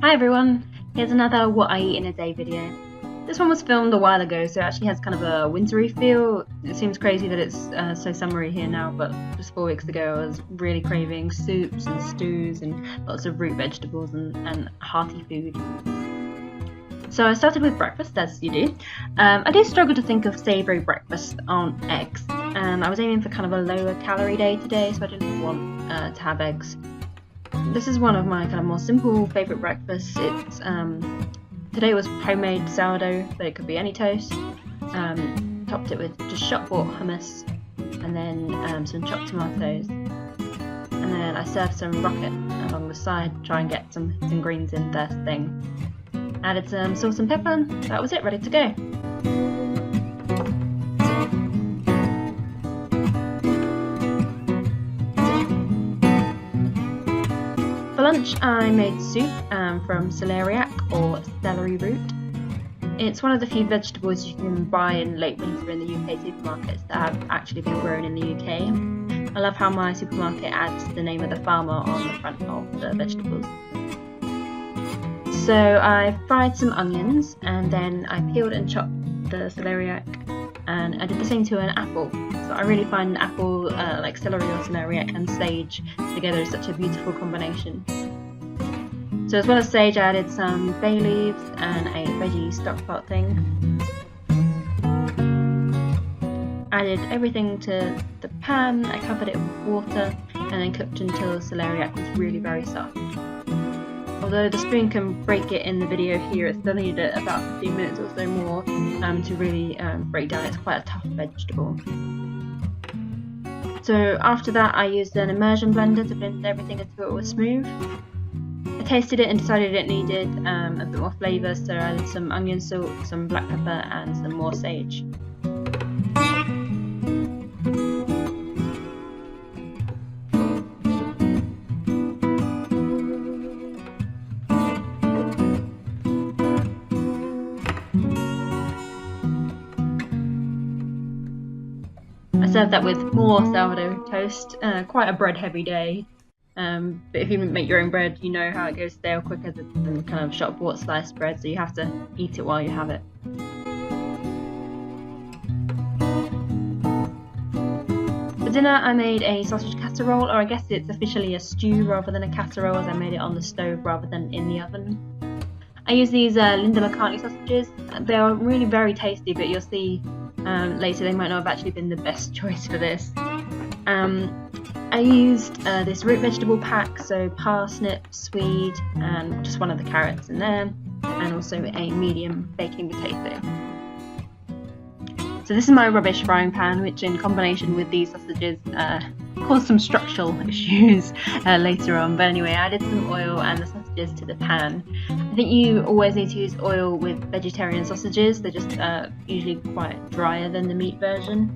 Hi everyone, here's another what I eat in a day video. This one was filmed a while ago, so it actually has kind of a wintry feel. It seems crazy that it's so summery here now, but just 4 weeks ago I was really craving soups and stews and lots of root vegetables and hearty food. So I started with breakfast, as you do. I do struggle to think of savoury breakfast on eggs, and I was aiming for kind of a lower calorie day today, so I didn't want to have eggs. This is one of my kind of more simple favourite breakfasts. It's today was homemade sourdough, but it could be any toast. Topped it with just shop bought hummus, and then some chopped tomatoes. And then I served some rocket along the side, try and get some greens in first thing. Added some salt and pepper, and that was it, ready to go. For lunch I made soup from celeriac or celery root. It's one of the few vegetables you can buy in late winter in the UK supermarkets that have actually been grown in the UK. I love how my supermarket adds the name of the farmer on the front of the vegetables. So I fried some onions and then I peeled and chopped the celeriac, and I did the same to an apple. So I really find apple, like celery or celeriac and sage together is such a beautiful combination. So as well as sage, I added some bay leaves and a veggie stock pot thing. Added everything to the pan, I covered it with water and then cooked until the celeriac was really very soft. Although the spoon can break it in the video here, it still needed about 15 minutes or so more to really break down. It's quite a tough vegetable. So after that I used an immersion blender to blend everything until it was smooth. I tasted it and decided it needed a bit more flavour, so I added some onion salt, some black pepper and some more sage. I served that with more sourdough toast, quite a bread heavy day, but if you make your own bread you know how it goes stale quicker than kind of shop bought sliced bread, so you have to eat it while you have it. For dinner I made a sausage casserole, or I guess it's officially a stew rather than a casserole as I made it on the stove rather than in the oven. I use these Linda McCartney sausages. They are really very tasty, but you'll see later they might not have actually been the best choice for this. I used this root vegetable pack, so parsnip, swede and just one of the carrots in there, and also a medium baking potato. So this is my rubbish frying pan, which in combination with these sausages caused some structural issues later on. But anyway, I added some oil and the sausages to the pan. I think you always need to use oil with vegetarian sausages. They're just usually quite drier than the meat version.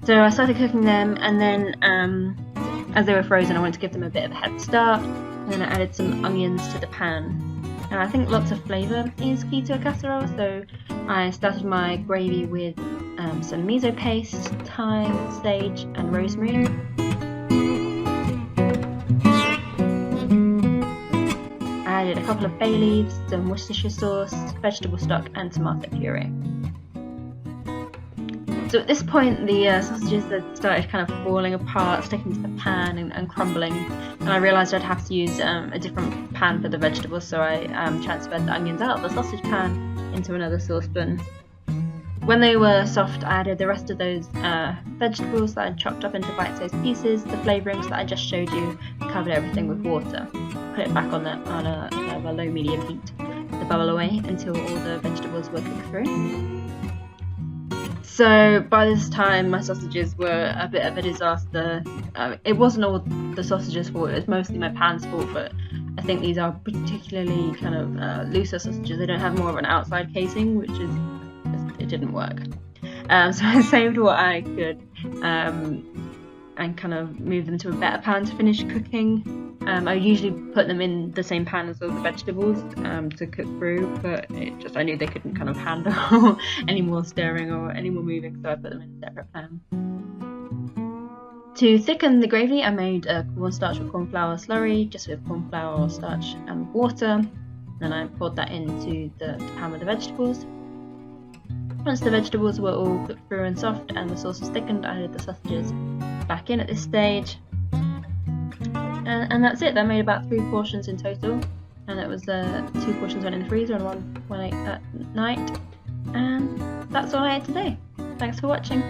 So I started cooking them, and then as they were frozen I wanted to give them a bit of a head start, and then I added some onions to the pan. And I think lots of flavour is key to a casserole, so I started my gravy with some miso paste, thyme, sage and rosemary. I added a couple of bay leaves, some Worcestershire sauce, vegetable stock and tomato puree. So at this point the sausages had started kind of falling apart, sticking to the pan and crumbling, and I realised I'd have to use a different pan for the vegetables, so I transferred the onions out of the sausage pan into another saucepan. When they were soft I added the rest of those vegetables that I'd chopped up into bite-sized pieces, the flavourings that I just showed you, covered everything with water. Put it back on a low-medium heat to bubble away until all the vegetables were cooked through. So by this time my sausages were a bit of a disaster. It wasn't all the sausages' fault, it was mostly my pan's fault, but I think these are particularly kind of looser sausages. They don't have more of an outside casing, which is it didn't work. So I saved what I could and kind of moved them to a better pan to finish cooking. I usually put them in the same pan as all the vegetables to cook through, but I knew they couldn't kind of handle any more stirring or any more moving, so I put them in a separate pan. To thicken the gravy, I made a cornstarch or cornflour slurry, just with cornflour, starch and water. Then I poured that into the pan with the vegetables. Once the vegetables were all cooked through and soft and the sauce was thickened, I added the sausages back in at this stage. And that's it. That made about 3 portions in total. And it was 2 portions went in the freezer and one ate at night. And that's all I ate today. Thanks for watching.